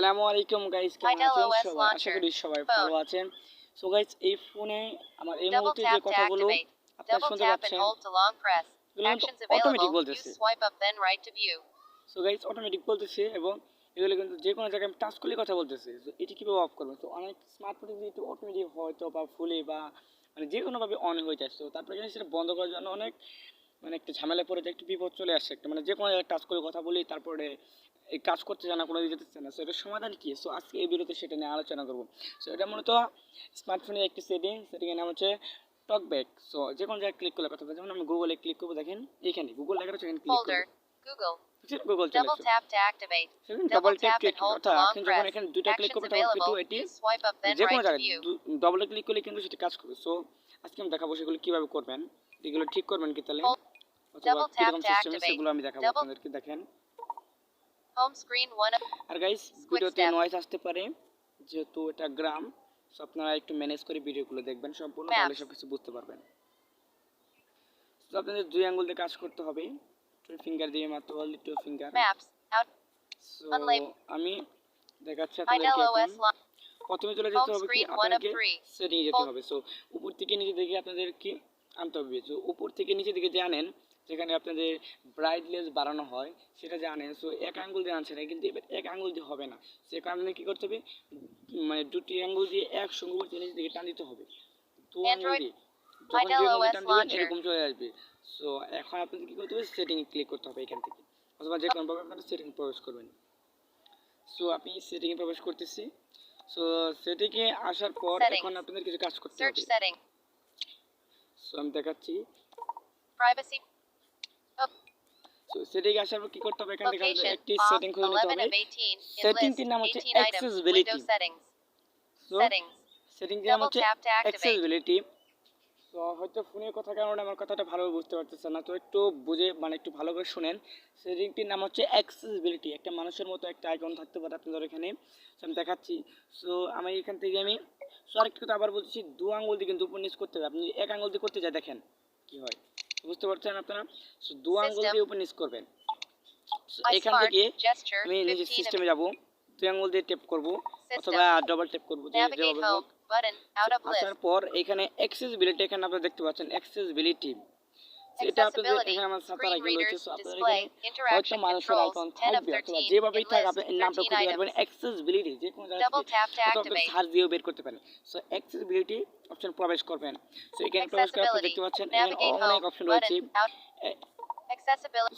আসসালামু আলাইকুম গাইস, কেমন আছেন সবাই? আশা করি সবাই ভালো আছেন। সো গাইস, এই ফোনে আমার এই মুহূর্তে যে কথাগুলো আপনারা শুনতে পাচ্ছেন এগুলো কিন্তু অটোমেটিক বলতেছে। সো গাইস, অটোমেটিক বলতেছে এবং এগুলো কিন্তু যে কোনো জায়গায় টাচ করলে কথা বলতেছে। সো এটি কীভাবে অফ করবেন? তো অনেক স্মার্টফোনে যদি অটোমেটিক হয়তো বা ফুলে বা মানে যে কোনোভাবে অন হয়ে যায়, তো তারপরে কিন্তু সেটা বন্ধ করার জন্য অনেক মানে একটা ঝামেলায় পড়ে যায়, একটু বিপদ চলে আসে একটা, মানে যে কোনো জায়গায় টাচ করে কথা বলি তারপরে এই কাজ করতে চায় না, কোনো দিকে যেতে চায় না। সো এটার সমাধান কী? সো আজকে এই ভিডিওতে সেটা নিয়ে আলোচনা করবো। সো এটা মূলত স্মার্টফোনের একটি সেটিংয়ের নাম হচ্ছে টকব্যাক। সো যে কোনো জায়গায় ক্লিক করলে কথা বলবে, যেমন আমি গুগলে ক্লিক করবো, দেখেন এখানে গুগল লেখাটা সেখানে ক্লিক করবো, গুগল চলে আসবে। ডবল ট্যাপ ক্লিক অর্থাৎ আপনি যখন এখানে দুইটা ক্লিক করবেন তখন কিন্তু এটি যে কোনো জায়গায় ডবল ক্লিক করলে কিন্তু সেটা কাজ করবে। সো আজকে আমি দেখাবো সেগুলো কীভাবে করবেন, এগুলো ঠিক করবেন কি তাহলে, অথবা কীরকম সিস্টেমে সেগুলো আমি দেখাবো আপনাদেরকে। দেখেন আর গাইস, ভিডিওতে নয়েজ আসতে পারে যেহেতু এটা গ্রাম, সো আপনারা একটু ম্যানেজ করে ভিডিওগুলো দেখবেন সম্পূর্ণ, তাহলে সব কিছু বুঝতে পারবেন। তো আপনাদের দুই আঙ্গুল দিয়ে কাজ করতে হবে, টু ফিঙ্গার দিয়ে, মাত্র অনলি টু ফিঙ্গার। সো আমি দেখাচ্ছি আপনাদেরকে। এখন প্রথমে চলে যেতে হবে কি, আপনাকে সেটিং যেতে হবে। সো উপর থেকে নিচে দিকে আপনাদেরকে আনতে হবে। সো উপর থেকে নিচে দিকে যে আনেন, যেখানে আপনাদের ব্রাইটনেস বাড়ানো হয় সেটা যে আনেন, সো এক আঙ্গুল দিয়ে আনছে না, কিন্তু এবার এক আঙ্গুল দিয়ে হবে না। সে কারণে কী করতে হবে, মানে দুটি আঙ্গুল দিয়ে একসঙ্গে উপর নিচের দিকে টান দিতে হবে। দু আঙ্গুল দিয়ে যখন যে আঙ্গুল টান দিবেন এরকম চলে আসবে। সো এখন আপনাদের কী করতে হবে, সেটিং ক্লিক করতে হবে এখান থেকে, অথবা যে কোনোভাবে আপনারা সেটিং প্রবেশ করবেন। সো আমি সেটিংয়ে প্রবেশ করতেছি। সো সেটিংয়ে আসার পর এখন আপনাদের কিছু কাজ করতে হবে। সো আমি দেখাচ্ছি। সো সেটিংয়ে আসার পর কি করতে হবে, এখান থেকে একটি সেটিং খুলে নিতে হবে। সেটিংটির নাম হচ্ছে অ্যাক্সেসিবিলিটি। সো সেটিংটির নাম হচ্ছে অ্যাক্সেসিবিলিটি। তো হয়তো ফোনের কথার কারণে আমার কথাটা ভালোভাবে বুঝতে পারতেছেন না, তো একটু বুঝে মানে একটু ভালো করে শুনেন। সেটিংটির নাম হচ্ছে অ্যাক্সেসিবিলিটি। একটা মানুষের মতো একটা আইকন থাকতে পারে আপনাদের এখানে, আমি দেখাচ্ছি। সো আমি এখান থেকে সো আরেকটা কথা আবার বলছি, দু আঙ্গুল দিয়ে কিন্তু উপর নিচ করতে হবে। আপনি এক আঙ্গুল দিয়ে করতে যায় দেখেন কি হয়, বুঝতে পারছেন আপনারা? সো দু আঙ্গুল দিয়ে উপর নিচ করবেন। সো এখান থেকে আমি নিজের সিস্টেমে যাব, দুই আঙ্গুল দিয়ে ট্যাপ করব অথবা ডবল ট্যাপ করব, যেভাবে হোক। আসার পর এখানে অ্যাক্সেসিবিলিটি, এখানে আপনারা দেখতে পাচ্ছেন অ্যাক্সেসিবিলিটি, এটা আপনাদের এখানে আমার সাতার আইকন রয়েছে। সো আপনাদের এখানে হয়তো মানুষের আইকন থাকবে অথবা যেভাবেই থাক আপনি এর নামটা খুঁজে পারবেন অ্যাক্সেসিবিলিটি, যে কোনো জায়গা থেকে অথবা সার্চ দিয়েও বের করতে পারেন। সো অ্যাক্সেসিবিলিটি অপশন প্রবেশ করবেন। সো এখানে প্রবেশ করে আপনি দেখতে পাচ্ছেন এখানে অনেক অপশন রয়েছে।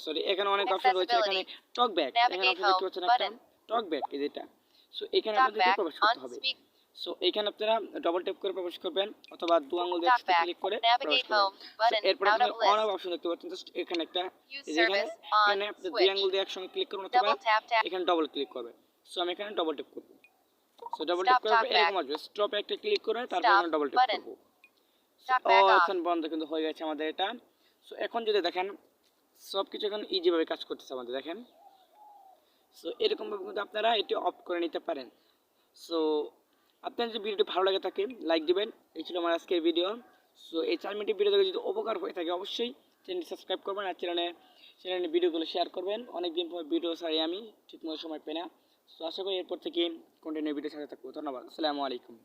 সরি, এখানে অনেক অপশন রয়েছে। এখানে টকব্যাক, এখানে আপনি দেখতে পাচ্ছেন একটা টকব্যাক, এই যেটা। সো এখানে আপনাদেরকে প্রবেশ করতে হবে। সো এখানে আপনারা ডবল ট্যাপ করে প্রবেশ করবেন অথবা দু আঙ্গুল দিয়ে একসাথে ক্লিক করে প্রবেশ করবেন। এরপর আপনি অন অফ অপশন দেখতে পাচ্ছেন, জাস্ট এখানে একটা, এখানে আপনি দুই আঙ্গুল দিয়ে একসঙ্গে ক্লিক করুন অথবা এখানে ডবল ক্লিক করবেন। সো আমি এখানে ডবল ট্যাপ করব। সো ডবল ট্যাপ করার পর এরকম আসবে, স্টপ একটা ক্লিক করে তারপর এখানে ডবল ট্যাপ করব। এখন বন্ধ কিন্তু হয়ে গেছে আমাদের এটা। সো এখন যদি দেখেন সব কিছু এখন ইজিভাবে কাজ করতেছে আমাদের, দেখেন। সো এরকমভাবে কিন্তু আপনারা এটি অফ করে নিতে পারেন। সো আপনার যদি ভিডিওটি ভালো লাগে থাকে লাইক দিবেন। এই ছিল আমার আজকের ভিডিও। সো এই 4 মিনিটের ভিডিও থেকে যদি উপকার হয়ে থাকে অবশ্যই চ্যানেলটি সাবস্ক্রাইব করবেন আর চ্যানেলে ভিডিওগুলো শেয়ার করবেন। অনেকদিন পর ভিডিও ছাড়ি আমি, ঠিকমতো সময় পাই না। সো আশা করি এরপর থেকে কন্টিনিউ ভিডিও সাথে থাকবো। ধন্যবাদ। আসসালামু আলাইকুম।